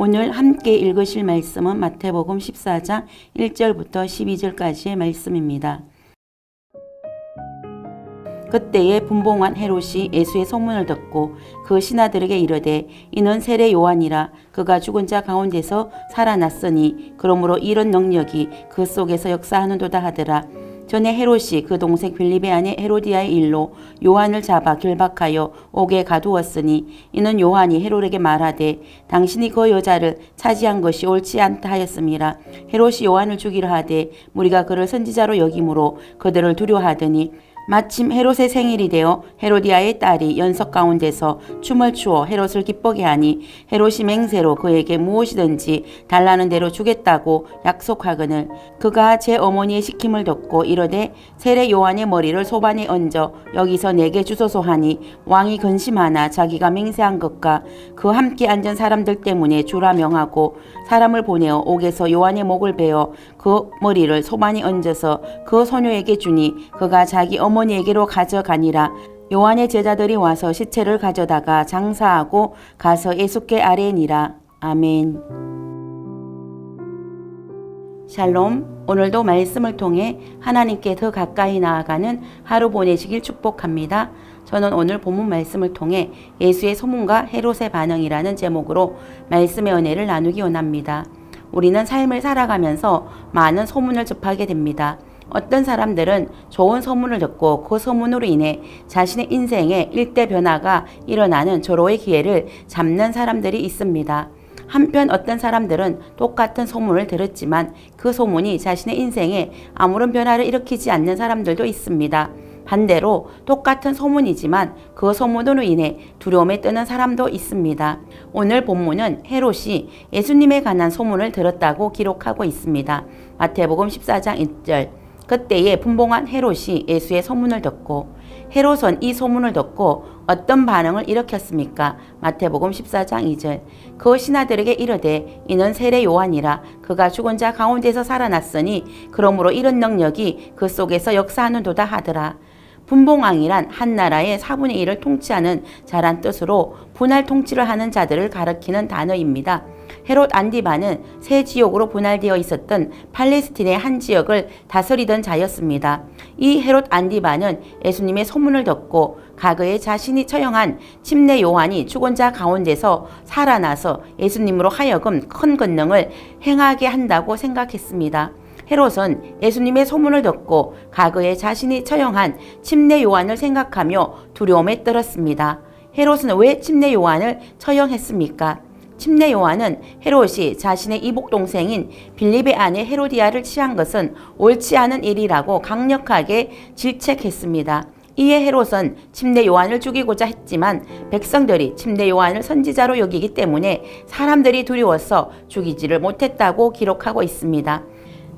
오늘 함께 읽으실 말씀은 마태복음 14장 1절부터 12절까지의 말씀입니다. 그때에 분봉한 헤롯이 예수의 소문을 듣고 그 신하들에게 이르되 이는 세례 요한이라 그가 죽은 자 가운데서 살아났으니 그러므로 이런 능력이 그 속에서 역사하는도다 하더라. 전에 헤롯이 그 동생 빌립의 아내 헤로디아의 일로 요한을 잡아 결박하여 옥에 가두었으니 이는 요한이 헤롯에게 말하되 당신이 그 여자를 차지한 것이 옳지 않다 하였음이라. 헤롯이 요한을 죽이려 하되 무리가 그를 선지자로 여김으로 그들을 두려워하더니 마침 헤롯의 생일이 되어 헤로디아의 딸이 연석 가운데서 춤을 추어 헤롯을 기쁘게 하니 헤롯이 맹세로 그에게 무엇이든지 달라는 대로 주겠다고 약속하거늘 그가 제 어머니의 시킴을 듣고 이르되 세례 요한의 머리를 소반에 얹어 여기서 내게 주소서 하니 왕이 근심하나 자기가 맹세한 것과 그 함께 앉은 사람들 때문에 주라 명하고 사람을 보내어 옥에서 요한의 목을 베어 그 머리를 소반에 얹어서 그 소녀에게 주니 그가 자기 어머니에게로 가져가니라. 요한의 제자들이 와서 시체를 가져다가 장사하고 가서 예수께 아뢰니라. 아멘. 샬롬. 오늘도 말씀을 통해 하나님께 더 가까이 나아가는 하루 보내시길 축복합니다. 저는 오늘 본문 말씀을 통해 예수의 소문과 헤롯의 반응이라는 제목으로 말씀의 은혜를 나누기 원합니다. 우리는 삶을 살아가면서 많은 소문을 접하게 됩니다. 어떤 사람들은 좋은 소문을 듣고 그 소문으로 인해 자신의 인생에 일대 변화가 일어나는 절호의 기회를 잡는 사람들이 있습니다. 한편 어떤 사람들은 똑같은 소문을 들었지만 그 소문이 자신의 인생에 아무런 변화를 일으키지 않는 사람들도 있습니다. 반대로 똑같은 소문이지만 그 소문으로 인해 두려움에 뜨는 사람도 있습니다. 오늘 본문은 헤롯이 예수님에 관한 소문을 들었다고 기록하고 있습니다. 마태복음 14장 1절. 그때에 분봉한 헤롯이 예수의 소문을 듣고 헤롯은 이 소문을 듣고 어떤 반응을 일으켰습니까? 마태복음 14장 2절. 그 신하들에게 이르되 이는 세례 요한이라 그가 죽은 자 가운데서 살아났으니 그러므로 이런 능력이 그 속에서 역사하는도다 하더라. 분봉왕이란 한 나라의 4분의 1을 통치하는 자란 뜻으로 분할 통치를 하는 자들을 가리키는 단어입니다. 헤롯 안디바는 세 지역으로 분할되어 있었던 팔레스틴의 한 지역을 다스리던 자였습니다. 이 헤롯 안디바는 예수님의 소문을 듣고 과거에 자신이 처형한 침례 요한이 죽은 자 가운데서 살아나서 예수님으로 하여금 큰 권능을 행하게 한다고 생각했습니다. 헤롯은 예수님의 소문을 듣고 과거에 자신이 처형한 침례 요한을 생각하며 두려움에 떨었습니다. 헤롯은 왜 침례 요한을 처형했습니까? 침례 요한은 헤롯이 자신의 이복 동생인 빌립의 아내 헤로디아를 취한 것은 옳지 않은 일이라고 강력하게 질책했습니다. 이에 헤롯은 침례 요한을 죽이고자 했지만 백성들이 침례 요한을 선지자로 여기기 때문에 사람들이 두려워서 죽이지를 못했다고 기록하고 있습니다.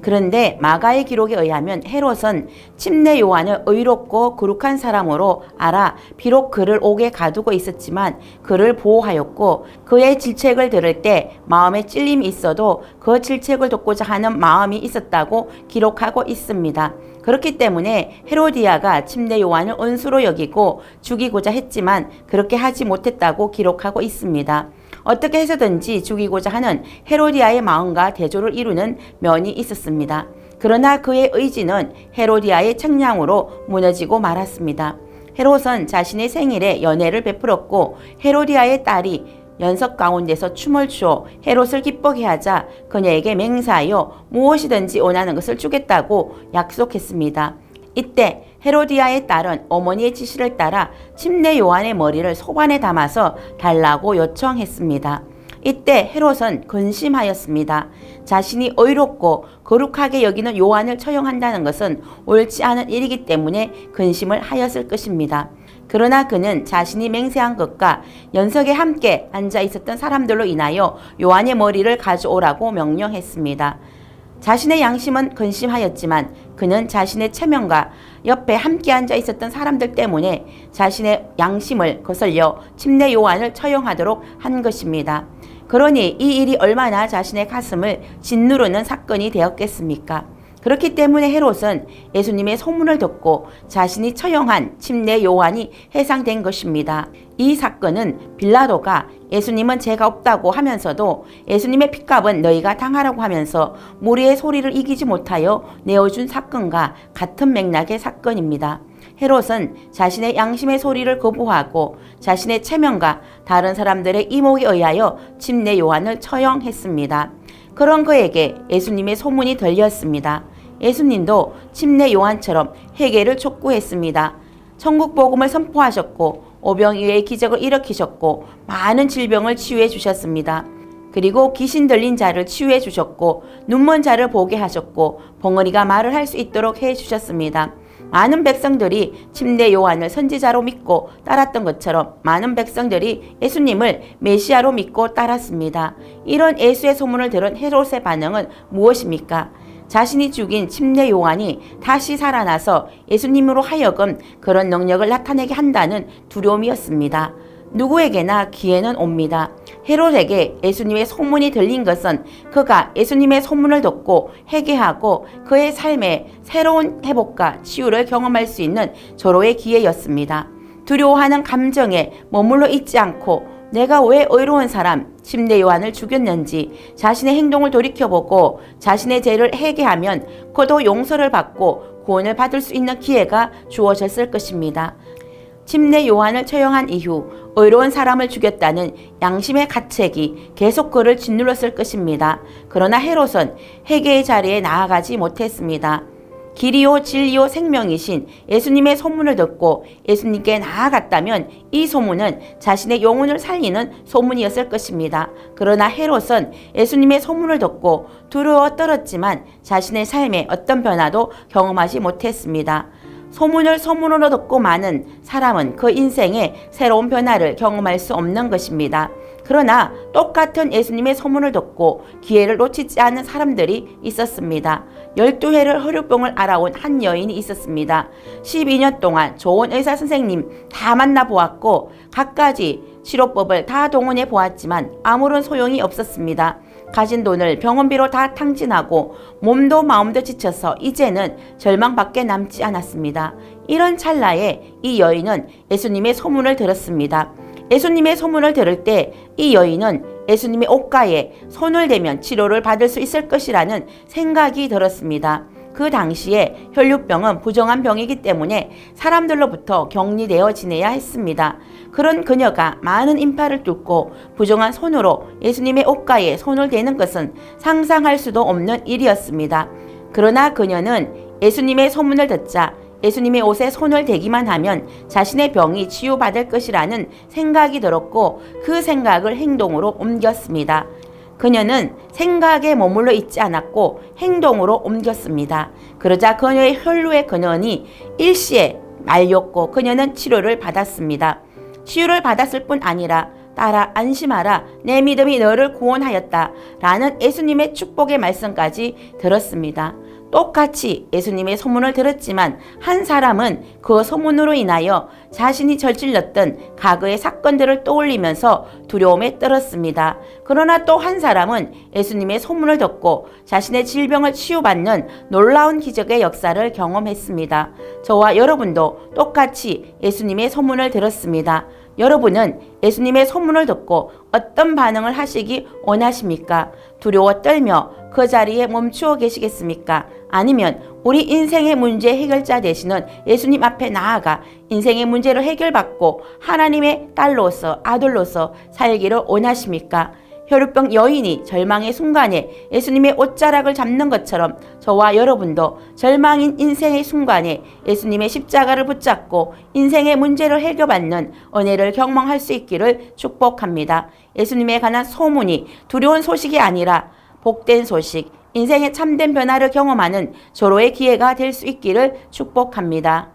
그런데 마가의 기록에 의하면 헤롯은 침례 요한을 의롭고 거룩한 사람으로 알아 비록 그를 옥에 가두고 있었지만 그를 보호하였고 그의 질책을 들을 때 마음에 찔림이 있어도 그 질책을 돕고자 하는 마음이 있었다고 기록하고 있습니다. 그렇기 때문에 헤로디아가 침례 요한을 은수로 여기고 죽이고자 했지만 그렇게 하지 못했다고 기록하고 있습니다. 어떻게 해서든지 죽이고자 하는 헤로디아의 마음과 대조를 이루는 면이 있었습니다. 그러나 그의 의지는 헤로디아의 책량으로 무너지고 말았습니다. 헤롯은 자신의 생일에 연회를 베풀었고 헤로디아의 딸이 연석 가운데서 춤을 추어 헤롯을 기쁘게 하자 그녀에게 맹세하여 무엇이든지 원하는 것을 주겠다고 약속했습니다. 이때 헤로디아의 딸은 어머니의 지시를 따라 침례 요한의 머리를 소반에 담아서 달라고 요청했습니다. 이때 헤롯은 근심하였습니다. 자신이 의롭고 거룩하게 여기는 요한을 처형한다는 것은 옳지 않은 일이기 때문에 근심을 하였을 것입니다. 그러나 그는 자신이 맹세한 것과 연석에 함께 앉아 있었던 사람들로 인하여 요한의 머리를 가져오라고 명령했습니다. 자신의 양심은 근심하였지만 그는 자신의 체면과 옆에 함께 앉아 있었던 사람들 때문에 자신의 양심을 거슬려 침례 요한을 처형하도록 한 것입니다. 그러니 이 일이 얼마나 자신의 가슴을 짓누르는 사건이 되었겠습니까? 그렇기 때문에 헤롯은 예수님의 소문을 듣고 자신이 처형한 침례 요한이 해상된 것입니다. 이 사건은 빌라도가 예수님은 죄가 없다고 하면서도 예수님의 핏값은 너희가 당하라고 하면서 무리의 소리를 이기지 못하여 내어준 사건과 같은 맥락의 사건입니다. 헤롯은 자신의 양심의 소리를 거부하고 자신의 체면과 다른 사람들의 이목에 의하여 침례 요한을 처형했습니다. 그런 그에게 예수님의 소문이 들렸습니다. 예수님도 침례 요한처럼 회개를 촉구했습니다. 천국 복음을 선포하셨고 오병이어의 기적을 일으키셨고 많은 질병을 치유해 주셨습니다. 그리고 귀신 들린 자를 치유해 주셨고 눈먼 자를 보게 하셨고 벙어리가 말을 할 수 있도록 해 주셨습니다. 많은 백성들이 침례 요한을 선지자로 믿고 따랐던 것처럼 많은 백성들이 예수님을 메시아로 믿고 따랐습니다. 이런 예수의 소문을 들은 헤롯의 반응은 무엇입니까? 자신이 죽인 침례 요한이 다시 살아나서 예수님으로 하여금 그런 능력을 나타내게 한다는 두려움이었습니다. 누구에게나 기회는 옵니다. 헤롯에게 예수님의 소문이 들린 것은 그가 예수님의 소문을 듣고 회개하고 그의 삶에 새로운 회복과 치유를 경험할 수 있는 절호의 기회였습니다. 두려워하는 감정에 머물러 있지 않고 내가 왜 의로운 사람 침례 요한을 죽였는지 자신의 행동을 돌이켜보고 자신의 죄를 회개하면 그도 용서를 받고 구원을 받을 수 있는 기회가 주어졌을 것입니다. 침례 요한을 처형한 이후 의로운 사람을 죽였다는 양심의 가책이 계속 그를 짓눌렀을 것입니다. 그러나 헤롯은 회개의 자리에 나아가지 못했습니다. 길이요 진리요 생명이신 예수님의 소문을 듣고 예수님께 나아갔다면 이 소문은 자신의 영혼을 살리는 소문이었을 것입니다. 그러나 헤롯은 예수님의 소문을 듣고 두려워 떨었지만 자신의 삶에 어떤 변화도 경험하지 못했습니다. 소문을 소문으로 듣고 많은 사람은 그 인생에 새로운 변화를 경험할 수 없는 것입니다. 그러나 똑같은 예수님의 소문을 듣고 기회를 놓치지 않은 사람들이 있었습니다. 12회를 혈류병을 알아온 한 여인이 있었습니다. 12년 동안 좋은 의사 선생님 다 만나보았고 갖가지 치료법을 다 동원해 보았지만 아무런 소용이 없었습니다. 가진 돈을 병원비로 다 탕진하고 몸도 마음도 지쳐서 이제는 절망밖에 남지 않았습니다. 이런 찰나에 이 여인은 예수님의 소문을 들었습니다. 예수님의 소문을 들을 때 이 여인은 예수님의 옷가에 손을 대면 치료를 받을 수 있을 것이라는 생각이 들었습니다. 그 당시에 혈류병은 부정한 병이기 때문에 사람들로부터 격리되어 지내야 했습니다. 그런 그녀가 많은 인파를 뚫고 부정한 손으로 예수님의 옷가에 손을 대는 것은 상상할 수도 없는 일이었습니다. 그러나 그녀는 예수님의 소문을 듣자 예수님의 옷에 손을 대기만 하면 자신의 병이 치유받을 것이라는 생각이 들었고 그 생각을 행동으로 옮겼습니다. 그녀는 생각에 머물러 있지 않았고 행동으로 옮겼습니다. 그러자 그녀의 혈루의 근원이 일시에 말렸고 그녀는 치료를 받았습니다. 치유를 받았을 뿐 아니라 따라 안심하라 내 믿음이 너를 구원하였다 라는 예수님의 축복의 말씀까지 들었습니다. 똑같이 예수님의 소문을 들었지만 한 사람은 그 소문으로 인하여 자신이 저질렀던 과거의 사건들을 떠올리면서 두려움에 떨었습니다. 그러나 또 한 사람은 예수님의 소문을 듣고 자신의 질병을 치유받는 놀라운 기적의 역사를 경험했습니다. 저와 여러분도 똑같이 예수님의 소문을 들었습니다. 여러분은 예수님의 소문을 듣고 어떤 반응을 하시기 원하십니까? 두려워 떨며 그 자리에 멈추어 계시겠습니까? 아니면 우리 인생의 문제 해결자 되시는 예수님 앞에 나아가 인생의 문제를 해결받고 하나님의 딸로서 아들로서 살기를 원하십니까? 혈루병 여인이 절망의 순간에 예수님의 옷자락을 잡는 것처럼 저와 여러분도 절망인 인생의 순간에 예수님의 십자가를 붙잡고 인생의 문제를 해결받는 은혜를 경험할 수 있기를 축복합니다. 예수님에 관한 소문이 두려운 소식이 아니라 복된 소식, 인생의 참된 변화를 경험하는 절호의 기회가 될 수 있기를 축복합니다.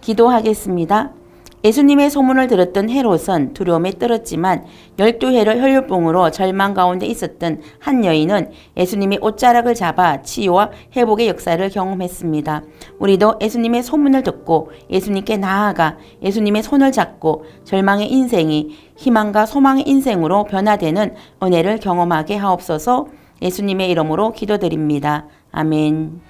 기도하겠습니다. 예수님의 소문을 들었던 헤롯은 두려움에 떨었지만 12해를 혈류병으로 절망 가운데 있었던 한 여인은 예수님의 옷자락을 잡아 치유와 회복의 역사를 경험했습니다. 우리도 예수님의 소문을 듣고 예수님께 나아가 예수님의 손을 잡고 절망의 인생이 희망과 소망의 인생으로 변화되는 은혜를 경험하게 하옵소서. 예수님의 이름으로 기도드립니다. 아멘.